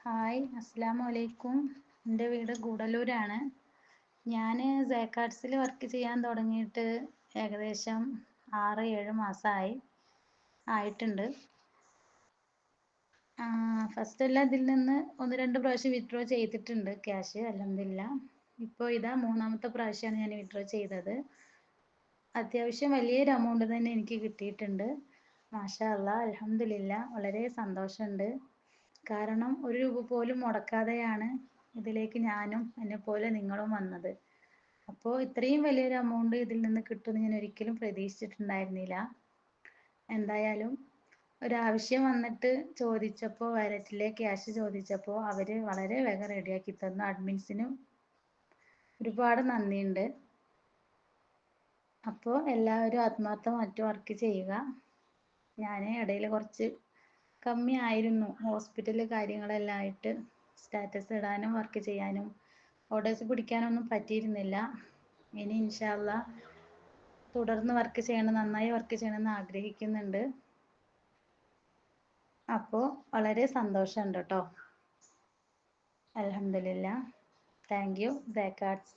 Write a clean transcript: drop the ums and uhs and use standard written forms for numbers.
Hi, അസ്സലാമു അലൈക്കും. എൻ്റെ വീട് ഗൂഡല്ലൂരാണ്. ഞാൻ സേക്കാർട്സിൽ വർക്ക് ചെയ്യാൻ തുടങ്ങിയിട്ട് ഏകദേശം 6-7 മാസമായി ആയിട്ടുണ്ട്. ഫസ്റ്റെല്ലാം ഇതിൽ നിന്ന് 1-2 പ്രാവശ്യം വിത്ഡ്രോ ചെയ്തിട്ടുണ്ട് ക്യാഷ്, അൽഹംദുലില്ലാ. ഇപ്പോൾ ഇതാ 3ാമത്തെ പ്രാവശ്യമാണ് ഞാൻ വിത്ഡ്രോ ചെയ്തത്. അത്യാവശ്യം വലിയൊരു എമൗണ്ട് തന്നെ എനിക്ക് കിട്ടിയിട്ടുണ്ട്. മാഷാ അല്ലാഹ്, അൽഹംദുലില്ലാ, വളരെ സന്തോഷമുണ്ട്. കാരണം ഒരു രൂപ പോലും മുടക്കാതെയാണ് ഇതിലേക്ക് ഞാനും എന്നെപ്പോലെ നിങ്ങളും വന്നത്. അപ്പോൾ ഇത്രയും വലിയൊരു എമൗണ്ട് ഇതിൽ നിന്ന് കിട്ടുമെന്ന് ഞാൻ ഒരിക്കലും പ്രതീക്ഷിച്ചിട്ടുണ്ടായിരുന്നില്ല. എന്തായാലും ഒരാവശ്യം വന്നിട്ട് ചോദിച്ചപ്പോൾ, വാലറ്റിലെ ക്യാഷ് ചോദിച്ചപ്പോൾ അവർ വളരെ വേഗം റെഡിയാക്കി തന്നു. അഡ്മിൻസിനും ഒരുപാട് നന്ദിയുണ്ട്. അപ്പോൾ എല്ലാവരും ആത്മാർത്ഥമായിട്ട് വർക്ക് ചെയ്യുക. ഞാൻ ഇടയിൽ കുറച്ച് കമ്മിയായിരുന്നു, ഹോസ്പിറ്റൽ കാര്യങ്ങളെല്ലാം ആയിട്ട് സ്റ്റാറ്റസ് ഇടാനും വർക്ക് ചെയ്യാനും ഓർഡേഴ്സ് പിടിക്കാനൊന്നും പറ്റിയിരുന്നില്ല. ഇനി ഇൻഷാ അല്ലാഹ് തുടർന്ന് വർക്ക് ചെയ്യണം, നന്നായി വർക്ക് ചെയ്യണമെന്ന് ആഗ്രഹിക്കുന്നുണ്ട്. അപ്പോൾ വളരെ സന്തോഷമുണ്ട് കേട്ടോ. അൽഹംദുലില്ലാ. Thank you സേക്കാർട്സ്.